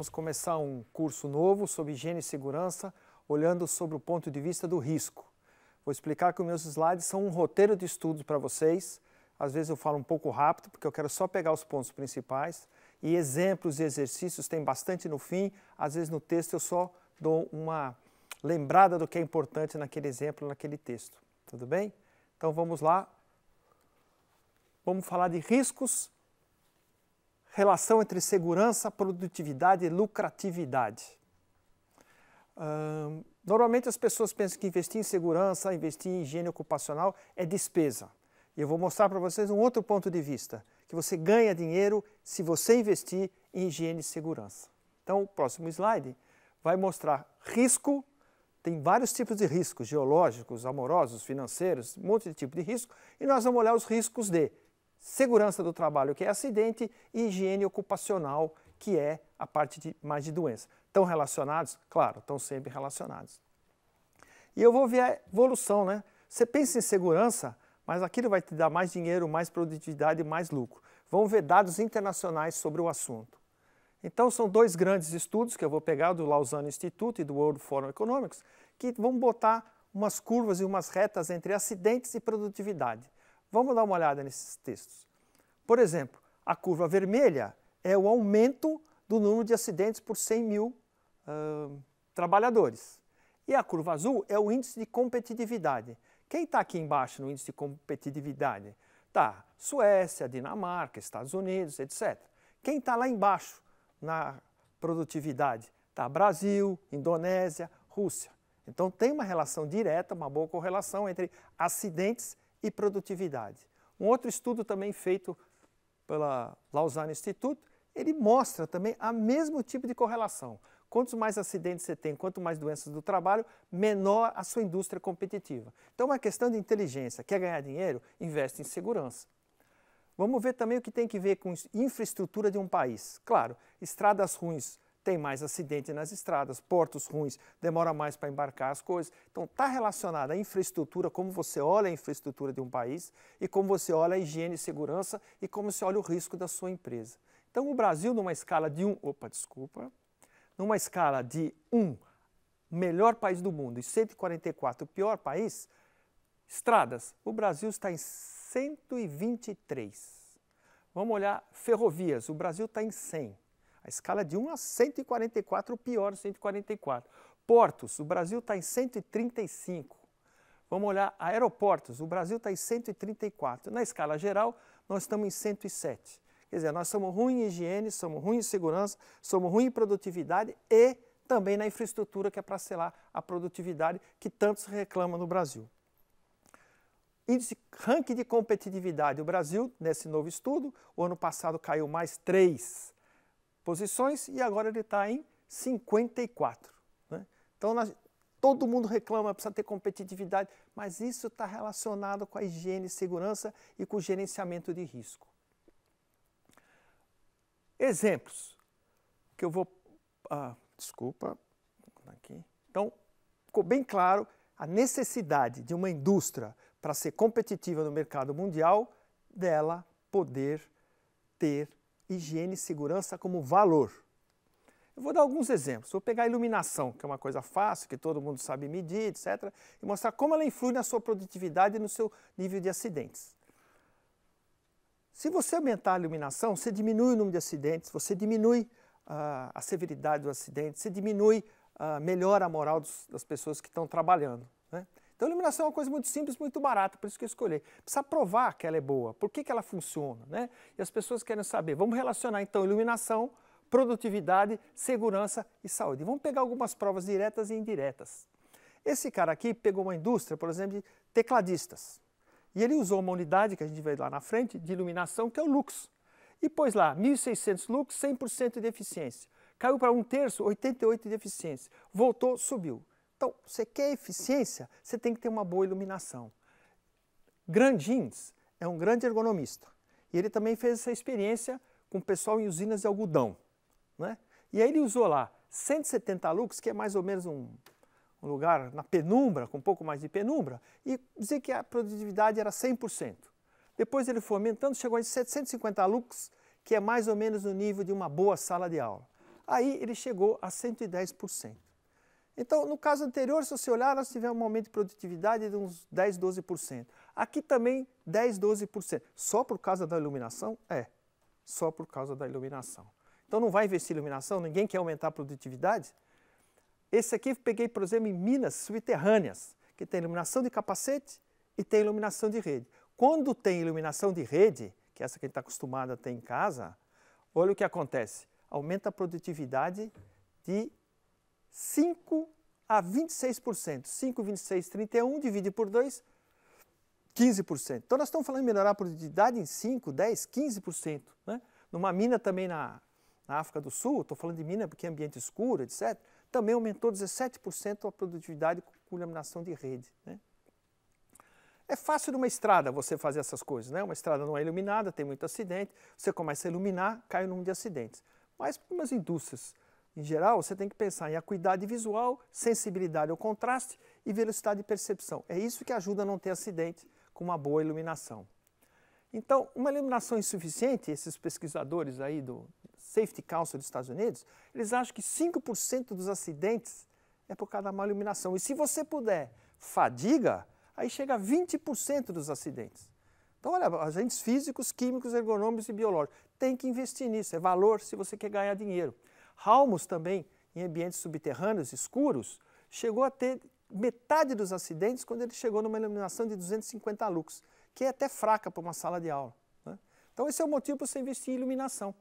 vamos começar um curso novo sobre higiene e segurança, olhando sobre o ponto de vista do risco. Vou explicar que os meus slides são um roteiro de estudos para vocês. Às vezes eu falo um pouco rápido, porque eu quero só pegar os pontos principais. E exemplos e exercícios tem bastante no fim. Às vezes no texto eu só dou uma lembrada do que é importante naquele exemplo, naquele texto. Tudo bem? Então vamos lá. Vamos falar de riscos, relação entre segurança, produtividade e lucratividade. Normalmente as pessoas pensam que investir em segurança, investir em higiene ocupacional é despesa. E eu vou mostrar para vocês um outro ponto de vista, que você ganha dinheiro se você investir em higiene e segurança. Então o próximo slide vai mostrar risco. Tem vários tipos de riscos, geológicos, amorosos, financeiros, um monte de tipo de risco. E nós vamos olhar os riscos de segurança do trabalho, que é acidente, e higiene ocupacional, que é a parte mais de doença. Estão relacionados? Claro, estão sempre relacionados. E eu vou ver a evolução, né? Você pensa em segurança, mas aquilo vai te dar mais dinheiro, mais produtividade e mais lucro. Vamos ver dados internacionais sobre o assunto. Então são dois grandes estudos que eu vou pegar do Lausanne Institute e do World Forum Economics, que vão botar umas curvas e umas retas entre acidentes e produtividade. Vamos dar uma olhada nesses textos. Por exemplo, a curva vermelha é o aumento do número de acidentes por 100 mil trabalhadores. E a curva azul é o índice de competitividade. Quem está aqui embaixo no índice de competitividade? Tá, Suécia, Dinamarca, Estados Unidos, etc. Quem está lá embaixo na produtividade? Tá, Brasil, Indonésia, Rússia. Então tem uma relação direta, uma boa correlação entre acidentes e produtividade. Um outro estudo também feito pela Lausanne Institute, ele mostra também o mesmo tipo de correlação. Quantos mais acidentes você tem, quanto mais doenças do trabalho, menor a sua indústria competitiva. Então é uma questão de inteligência. Quer ganhar dinheiro? Investe em segurança. Vamos ver também o que tem que ver com infraestrutura de um país. Claro, estradas ruins tem mais acidente nas estradas, portos ruins, demora mais para embarcar as coisas. Então está relacionada à infraestrutura, como você olha a infraestrutura de um país e como você olha a higiene e segurança e como você olha o risco da sua empresa. Então o Brasil, numa escala de numa escala de 1, melhor país do mundo, e 144, o pior país, estradas, o Brasil está em 123. Vamos olhar ferrovias, o Brasil está em 100. A escala de 1 a 144, o pior, 144. Portos, o Brasil está em 135. Vamos olhar aeroportos, o Brasil está em 134. Na escala geral, nós estamos em 107. Quer dizer, nós somos ruins em higiene, somos ruins em segurança, somos ruins em produtividade e também na infraestrutura, que é para selar a produtividade que tantos reclamam no Brasil. Índice ranking de competitividade. O Brasil, nesse novo estudo, o ano passado caiu mais 3 posições e agora ele está em 54. Né? Então, todo mundo reclama, precisa ter competitividade, mas isso está relacionado com a higiene e segurança e com o gerenciamento de risco. Exemplos que eu vou... aqui. Então, ficou bem claro a necessidade de uma indústria para ser competitiva no mercado mundial, dela poder ter higiene e segurança como valor. Eu vou dar alguns exemplos. Vou pegar a iluminação, que é uma coisa fácil, que todo mundo sabe medir, etc., e mostrar como ela influi na sua produtividade e no seu nível de acidentes. Se você aumentar a iluminação, você diminui o número de acidentes, você diminui a severidade do acidente, você diminui, melhora a moral das pessoas que estão trabalhando. Né? Então a iluminação é uma coisa muito simples, muito barata, por isso que eu escolhi. Precisa provar que ela é boa, por que ela funciona, né? E as pessoas querem saber. Vamos relacionar então iluminação, produtividade, segurança e saúde. Vamos pegar algumas provas diretas e indiretas. Esse cara aqui pegou uma indústria, por exemplo, de tecladistas. E ele usou uma unidade, que a gente vê lá na frente, de iluminação, que é o lux. E pôs lá 1.600 lux, 100% de eficiência. Caiu para 1/3, 88% de eficiência. Voltou, subiu. Então, você quer eficiência, você tem que ter uma boa iluminação. Grandins é um grande ergonomista. E ele também fez essa experiência com o pessoal em usinas de algodão. Né? E aí ele usou lá 170 lux, que é mais ou menos um lugar na penumbra, com um pouco mais de penumbra, e dizer que a produtividade era 100%. Depois ele foi aumentando, chegou em 750 lux, que é mais ou menos o nível de uma boa sala de aula. Aí ele chegou a 110%. Então, no caso anterior, se você olhar, nós tivemos um aumento de produtividade de uns 10, 12%. Aqui também 10, 12%. Só por causa da iluminação? É, só por causa da iluminação. Então não vai investir em iluminação? Ninguém quer aumentar a produtividade? Esse aqui eu peguei, por exemplo, em minas subterrâneas, que tem iluminação de capacete e tem iluminação de rede. Quando tem iluminação de rede, que é essa que a gente está acostumado a ter em casa, olha o que acontece. Aumenta a produtividade de 5 a 26%. 5, 26, 31, divide por 2, 15%. Então nós estamos falando de melhorar a produtividade em 5, 10, 15%. Né? Numa mina também na África do Sul, estou falando de mina porque é ambiente escuro, etc., também aumentou 17% a produtividade com iluminação de rede. Né? É fácil numa estrada você fazer essas coisas, né? Uma estrada não é iluminada, tem muito acidente, você começa a iluminar, cai o número de acidentes. Mas para umas indústrias, em geral, você tem que pensar em acuidade visual, sensibilidade ao contraste e velocidade de percepção. É isso que ajuda a não ter acidente com uma boa iluminação. Então, uma iluminação insuficiente, esses pesquisadores aí do Safety Council dos Estados Unidos, eles acham que 5% dos acidentes é por causa da má iluminação. E se você puder, fadiga, aí chega a 20% dos acidentes. Então, olha, agentes físicos, químicos, ergonômicos e biológicos. Tem que investir nisso, é valor se você quer ganhar dinheiro. Halmos também, em ambientes subterrâneos, escuros, chegou a ter metade dos acidentes quando ele chegou numa iluminação de 250 lux, que é até fraca para uma sala de aula. Né? Então esse é o motivo para você investir em iluminação.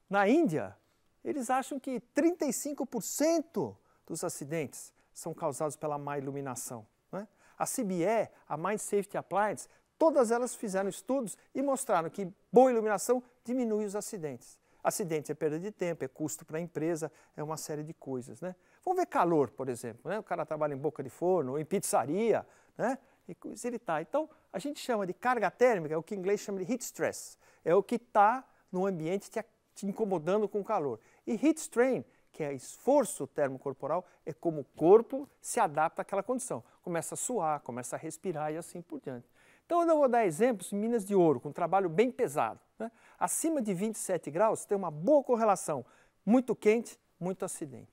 Na Índia, eles acham que 35% dos acidentes são causados pela má iluminação. Né? A CBE, a Mind Safety Appliance, todas elas fizeram estudos e mostraram que boa iluminação diminui os acidentes. Acidente é perda de tempo, é custo para a empresa, é uma série de coisas. Né? Vamos ver calor, por exemplo. Né? O cara trabalha em boca de forno, ou em pizzaria, né? E ele tá. Então, a gente chama de carga térmica, é o que em inglês chama de heat stress. É o que está no ambiente te incomodando com o calor. E heat strain, que é esforço termocorporal, é como o corpo se adapta àquela condição. Começa a suar, começa a respirar e assim por diante. Então, eu vou dar exemplos em minas de ouro, com um trabalho bem pesado. Né? Acima de 27 graus tem uma boa correlação, muito quente, muito acidente.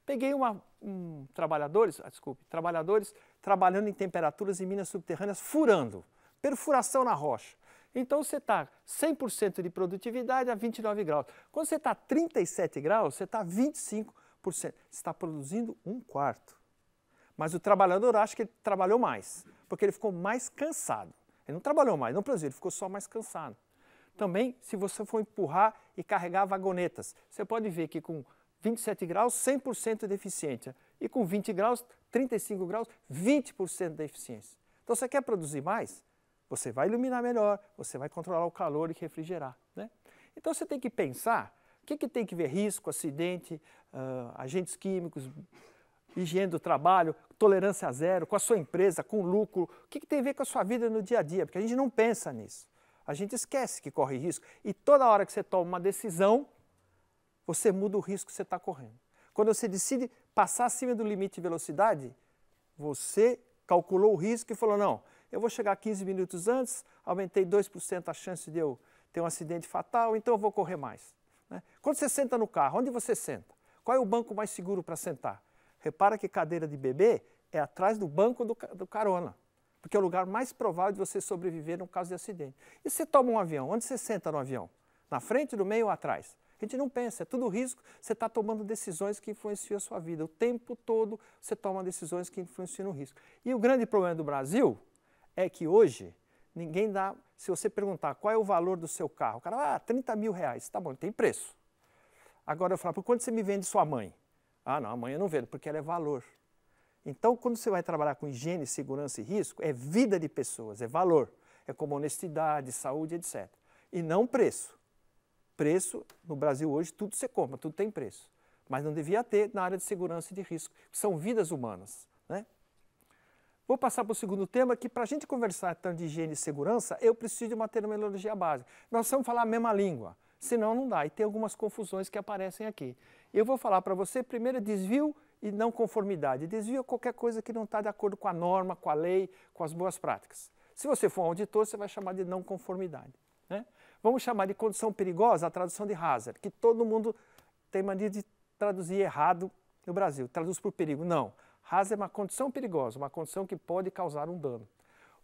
Peguei trabalhadores trabalhando em temperaturas em minas subterrâneas, furando, perfuração na rocha. Então você está 100% de produtividade a 29 graus. Quando você está a 37 graus, você está a 25%. Você está produzindo 1/4. Mas o trabalhador acha que ele trabalhou mais, porque ele ficou mais cansado. Ele não trabalhou mais, não produziu, ele ficou só mais cansado. Também, se você for empurrar e carregar vagonetas, você pode ver que com 27 graus, 100% de eficiência. E com 20 graus, 35 graus, 20% da eficiência. Então, você quer produzir mais? Você vai iluminar melhor, você vai controlar o calor e refrigerar. Né? Então, você tem que pensar o que tem que ver risco, acidente, agentes químicos, higiene do trabalho, tolerância zero, com a sua empresa, com lucro, o que tem a ver com a sua vida no dia a dia, porque a gente não pensa nisso. A gente esquece que corre risco e toda hora que você toma uma decisão, você muda o risco que você está correndo. Quando você decide passar acima do limite de velocidade, você calculou o risco e falou, não, eu vou chegar 15 minutos antes, aumentei 2% a chance de eu ter um acidente fatal, então eu vou correr mais. Né? Quando você senta no carro, onde você senta? Qual é o banco mais seguro para sentar? Repara que cadeira de bebê é atrás do banco do carona, porque é o lugar mais provável de você sobreviver no caso de acidente. E você toma um avião, onde você senta no avião? Na frente, no meio ou atrás? A gente não pensa, é tudo risco, você está tomando decisões que influenciam a sua vida. O tempo todo você toma decisões que influenciam no risco. E o grande problema do Brasil é que hoje ninguém dá, se você perguntar qual é o valor do seu carro, o cara, 30 mil reais, tá bom, tem preço. Agora eu falo, por quanto você me vende sua mãe? Ah, não, a mãe eu não vendo, porque ela é valor. Então, quando você vai trabalhar com higiene, segurança e risco, é vida de pessoas, é valor. É como honestidade, saúde, etc. E não preço. Preço, no Brasil hoje, tudo você compra, tudo tem preço. Mas não devia ter na área de segurança e de risco, que são vidas humanas. Né? Vou passar para o segundo tema, que para a gente conversar tanto de higiene e segurança, eu preciso de uma terminologia básica. Nós vamos falar a mesma língua, senão não dá. E tem algumas confusões que aparecem aqui. Eu vou falar para você, primeiro, desvio e não conformidade. Desvio é qualquer coisa que não está de acordo com a norma, com a lei, com as boas práticas. Se você for um auditor, você vai chamar de não conformidade. Né? Vamos chamar de condição perigosa a tradução de hazard, que todo mundo tem mania de traduzir errado no Brasil, traduz por perigo. Não, hazard é uma condição perigosa, uma condição que pode causar um dano.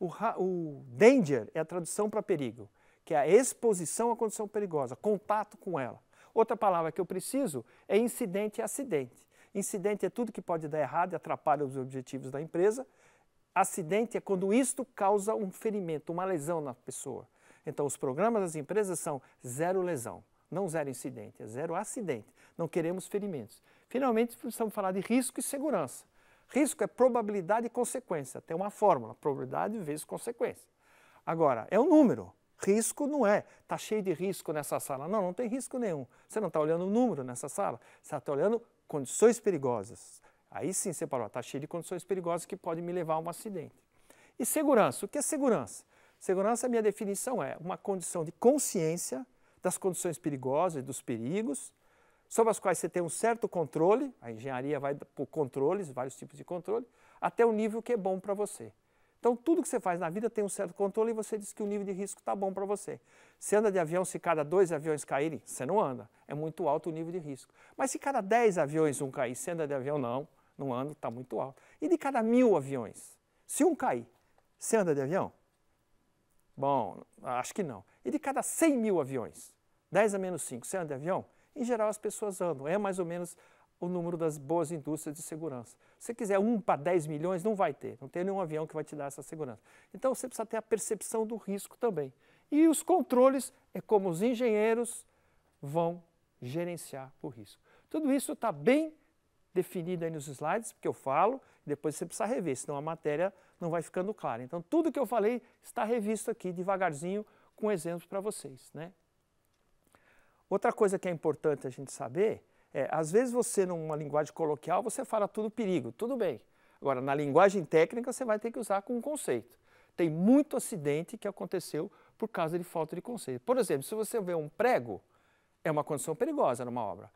O danger é a tradução para perigo, que é a exposição à condição perigosa, contato com ela. Outra palavra que eu preciso é incidente e acidente. Incidente é tudo que pode dar errado e atrapalha os objetivos da empresa. Acidente é quando isto causa um ferimento, uma lesão na pessoa. Então, os programas das empresas são zero lesão, não zero incidente, é zero acidente. Não queremos ferimentos. Finalmente, precisamos falar de risco e segurança. Risco é probabilidade e consequência. Tem uma fórmula, probabilidade vezes consequência. Agora, é um número. Risco não é, está cheio de risco nessa sala. Não, não tem risco nenhum. Você não está olhando o número nessa sala, você está olhando condições perigosas. Aí sim você fala, está cheio de condições perigosas que podem me levar a um acidente. E segurança, o que é segurança? Segurança, a minha definição é uma condição de consciência das condições perigosas e dos perigos, sobre as quais você tem um certo controle, a engenharia vai por controles, vários tipos de controle, até o nível que é bom para você. Então, tudo que você faz na vida tem um certo controle e você diz que o nível de risco está bom para você. Você anda de avião, se cada 2 aviões caírem, você não anda. É muito alto o nível de risco. Mas se cada 10 aviões um cair, você anda de avião? Não ando, está muito alto. E de cada 1000 aviões, se um cair, você anda de avião? Bom, acho que não. E de cada 100 mil aviões, 10 a menos 5, você anda de avião? Em geral, as pessoas andam. É mais ou menos o número das boas indústrias de segurança. Se você quiser 1 para 10 milhões, não vai ter. Não tem nenhum avião que vai te dar essa segurança. Então, você precisa ter a percepção do risco também. E os controles é como os engenheiros vão gerenciar o risco. Tudo isso está bem definido aí nos slides, porque eu falo, depois você precisa rever, senão a matéria não vai ficando clara. Então, tudo que eu falei está revisto aqui devagarzinho, com exemplos para vocês, né? Outra coisa que é importante a gente saber é, às vezes você, numa linguagem coloquial, você fala tudo perigo, tudo bem. Agora, na linguagem técnica, você vai ter que usar com um conceito. Tem muito acidente que aconteceu por causa de falta de conceito. Por exemplo, se você vê um prego, é uma condição perigosa numa obra,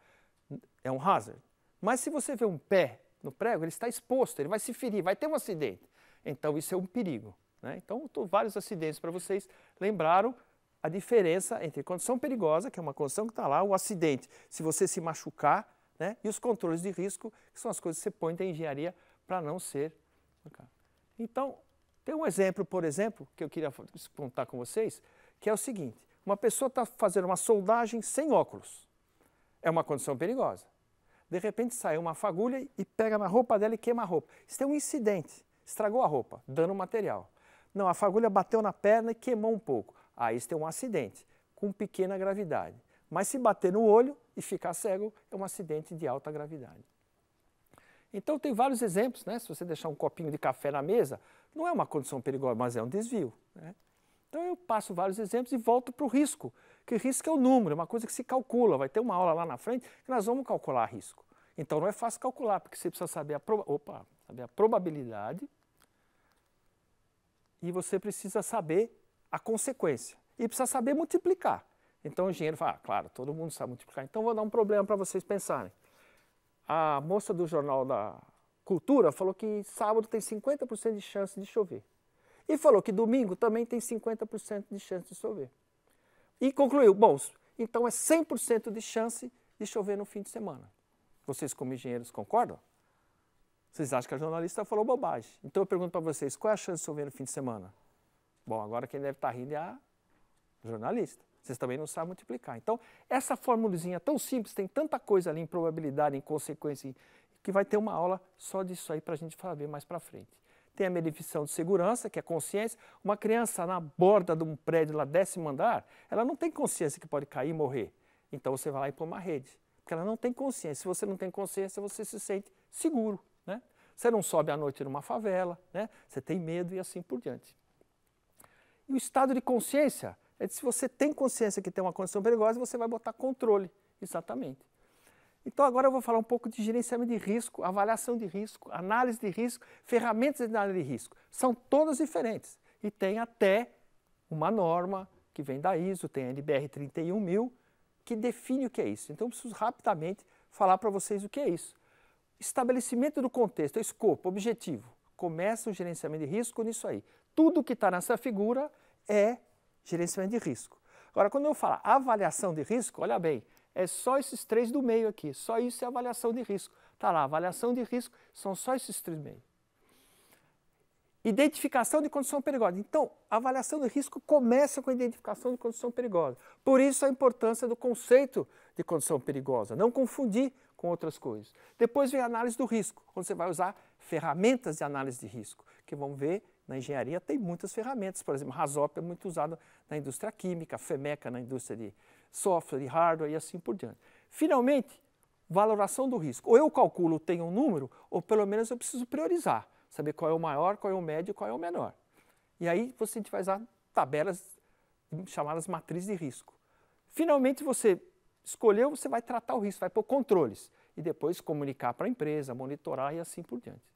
é um hazard. Mas se você vê um pé no prego, ele está exposto, ele vai se ferir, vai ter um acidente. Então, isso é um perigo, né? Então, vários acidentes para vocês. Lembraram a diferença entre condição perigosa, que é uma condição que está lá, o acidente, se você se machucar, né? E os controles de risco, que são as coisas que você põe da engenharia para não ser. Então, tem um exemplo, por exemplo, que eu queria contar com vocês, que é o seguinte: uma pessoa está fazendo uma soldagem sem óculos. É uma condição perigosa. De repente sai uma fagulha e pega na roupa dela e queima a roupa. Isso é um incidente, estragou a roupa, dano material. Não, a fagulha bateu na perna e queimou um pouco. Aí isso é um acidente, com pequena gravidade. Mas se bater no olho e ficar cego, é um acidente de alta gravidade. Então tem vários exemplos, né? Se você deixar um copinho de café na mesa, não é uma condição perigosa, mas é um desvio, né? Então eu passo vários exemplos e volto para o risco, que risco é o número, é uma coisa que se calcula. Vai ter uma aula lá na frente que nós vamos calcular risco. Então não é fácil calcular, porque você precisa saber a probabilidade e você precisa saber a consequência. E precisa saber multiplicar. Então o engenheiro fala, claro, todo mundo sabe multiplicar. Então vou dar um problema para vocês pensarem. A moça do Jornal da Cultura falou que sábado tem 50% de chance de chover. E falou que domingo também tem 50% de chance de chover. E concluiu, bom, então é 100% de chance de chover no fim de semana. Vocês como engenheiros concordam? Vocês acham que a jornalista falou bobagem. Então eu pergunto para vocês, qual é a chance de chover no fim de semana? Bom, agora quem deve estar rindo é a jornalista. Vocês também não sabem multiplicar. Então, essa formulazinha tão simples, tem tanta coisa ali em probabilidade, em consequência, que vai ter uma aula só disso aí para a gente ver mais para frente. Tem a minha definição de segurança, que é consciência. Uma criança na borda de um prédio lá, 10º andar, ela não tem consciência que pode cair e morrer. Então você vai lá e põe uma rede, porque ela não tem consciência. Se você não tem consciência, você se sente seguro, né? Você não sobe à noite numa favela, né? Você tem medo e assim por diante. E o estado de consciência é de se você tem consciência que tem uma condição perigosa, você vai botar controle, exatamente. Então agora eu vou falar um pouco de gerenciamento de risco, avaliação de risco, análise de risco, ferramentas de análise de risco. São todas diferentes e tem até uma norma que vem da ISO, tem a NBR 31000, que define o que é isso. Então eu preciso rapidamente falar para vocês o que é isso. Estabelecimento do contexto, escopo, objetivo. Começa o gerenciamento de risco nisso aí. Tudo que está nessa figura é gerenciamento de risco. Agora, quando eu falo avaliação de risco, olha bem, é só esses 3 do meio aqui, só isso é avaliação de risco. Está lá, avaliação de risco, são só esses 3 do meio. Identificação de condição perigosa. Então, a avaliação de risco começa com a identificação de condição perigosa. Por isso a importância do conceito de condição perigosa, não confundir com outras coisas. Depois vem a análise do risco, onde você vai usar ferramentas de análise de risco, que vamos ver na engenharia tem muitas ferramentas, por exemplo, RASOP é muito usado na indústria química, FEMECA na indústria de software, de hardware e assim por diante. Finalmente, valoração do risco. Ou eu calculo, tenho um número, ou pelo menos eu preciso priorizar, saber qual é o maior, qual é o médio e qual é o menor. E aí você vai usar tabelas chamadas matrizes de risco. Finalmente você escolheu, você vai tratar o risco, vai pôr controles e depois comunicar para a empresa, monitorar e assim por diante.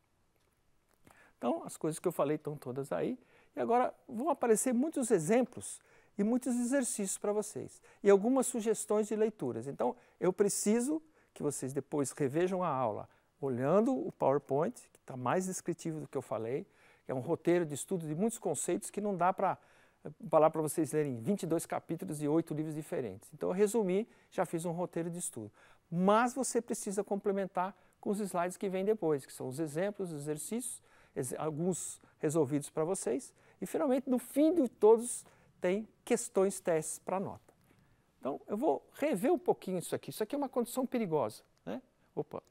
Então, as coisas que eu falei estão todas aí. E agora vão aparecer muitos exemplos e muitos exercícios para vocês. E algumas sugestões de leituras. Então, eu preciso que vocês depois revejam a aula olhando o PowerPoint, que está mais descritivo do que eu falei. É um roteiro de estudo de muitos conceitos que não dá para falar para vocês lerem 22 capítulos e 8 livros diferentes. Então, eu resumi, já fiz um roteiro de estudo. Mas você precisa complementar com os slides que vêm depois, que são os exemplos, os exercícios, alguns resolvidos para vocês. E, finalmente, no fim de todos, tem questões, testes para nota. Então, eu vou rever um pouquinho isso aqui. Isso aqui é uma condição perigosa, né? Opa.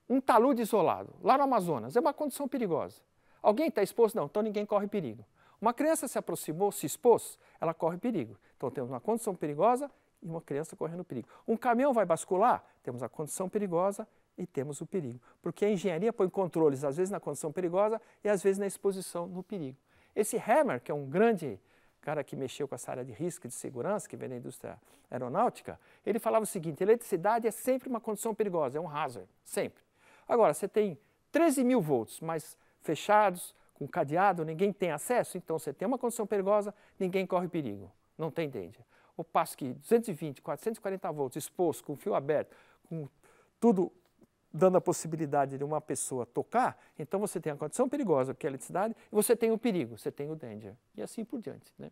Um talude isolado, lá no Amazonas, é uma condição perigosa. Alguém está exposto? Não, então ninguém corre perigo. Uma criança se aproximou, se expôs, ela corre perigo. Então, temos uma condição perigosa e uma criança correndo perigo. Um caminhão vai bascular? Temos a condição perigosa e temos o perigo. Porque a engenharia põe controles, às vezes na condição perigosa e às vezes na exposição no perigo. Esse Hammer, que é um grande cara que mexeu com essa área de risco e de segurança, que vem da indústria aeronáutica, ele falava o seguinte: eletricidade é sempre uma condição perigosa, é um hazard, sempre. Agora, você tem 13.000 volts, mas fechados, com cadeado, ninguém tem acesso, então você tem uma condição perigosa, ninguém corre perigo, não tem danger. Ao passo que 220, 440 volts exposto, com fio aberto, com tudo dando a possibilidade de uma pessoa tocar, então você tem a condição perigosa, que é a eletricidade, e você tem o perigo, você tem o danger, e assim por diante, né?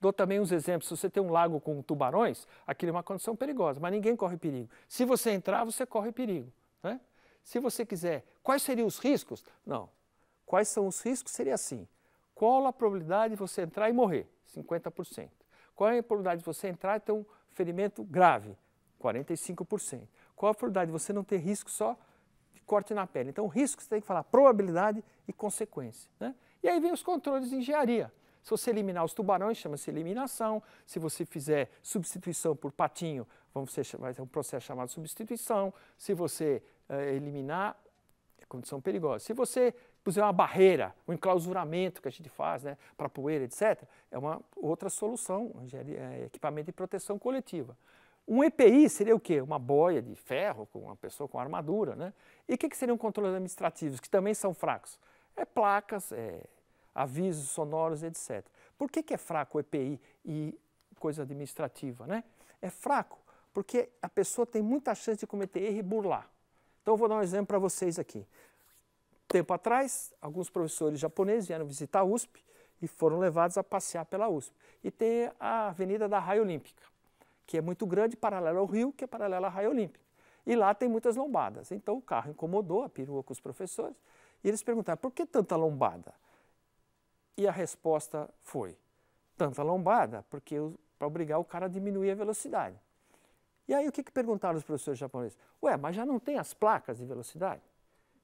Dou também uns exemplos. Se você tem um lago com tubarões, aquilo é uma condição perigosa, mas ninguém corre perigo. Se você entrar, você corre perigo, né? Se você quiser, quais seriam os riscos? Não. Quais são os riscos? Seria assim: qual a probabilidade de você entrar e morrer? 50%. Qual é a probabilidade de você entrar e ter um ferimento grave? 45%. Qual a probabilidade de você não ter risco só de corte na pele? Então, o risco você tem que falar probabilidade e consequência, né? E aí vem os controles de engenharia. Se você eliminar os tubarões, chama-se eliminação. Se você fizer substituição por patinho, vai ter um processo chamado substituição. Se você eliminar, é condição perigosa. Se você puser uma barreira, um enclausuramento que a gente faz, né, para poeira, etc., é uma outra solução, equipamento de proteção coletiva. Um EPI seria o quê? Uma boia de ferro com uma pessoa com armadura, né? E o que seriam controles administrativos, que também são fracos? Placas, avisos sonoros, etc. Por que é fraco o EPI e coisa administrativa, né? É fraco porque a pessoa tem muita chance de cometer erro e burlar. Então, eu vou dar um exemplo para vocês aqui. Tempo atrás, alguns professores japoneses vieram visitar a USP e foram levados a passear pela USP. E tem a Avenida da Raia Olímpica, que é muito grande, paralela ao rio, que é paralela à Raia Olímpica. E lá tem muitas lombadas. Então, o carro incomodou a perua com os professores e eles perguntaram: por que tanta lombada? E a resposta foi: tanta lombada porque para obrigar o cara a diminuir a velocidade. E aí o que perguntaram os professores japoneses? Ué, mas já não tem as placas de velocidade?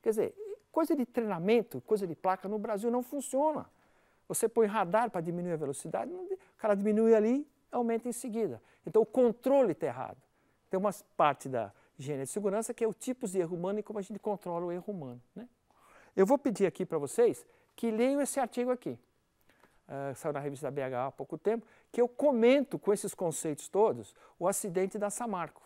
Quer dizer, coisa de treinamento, coisa de placa no Brasil não funciona. Você põe radar para diminuir a velocidade, o cara diminui ali, aumenta em seguida. Então o controle está errado. Tem uma parte da engenharia de segurança que é o tipo de erro humano e como a gente controla o erro humano, né? Eu vou pedir aqui para vocês que leiam esse artigo aqui. Saiu na revista BH há pouco tempo, que eu comento com esses conceitos todos o acidente da Samarco,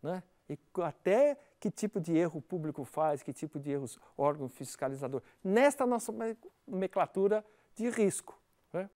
né? E até que tipo de erro o público faz, que tipo de erros órgão fiscalizador, nesta nossa nomenclatura de risco, né?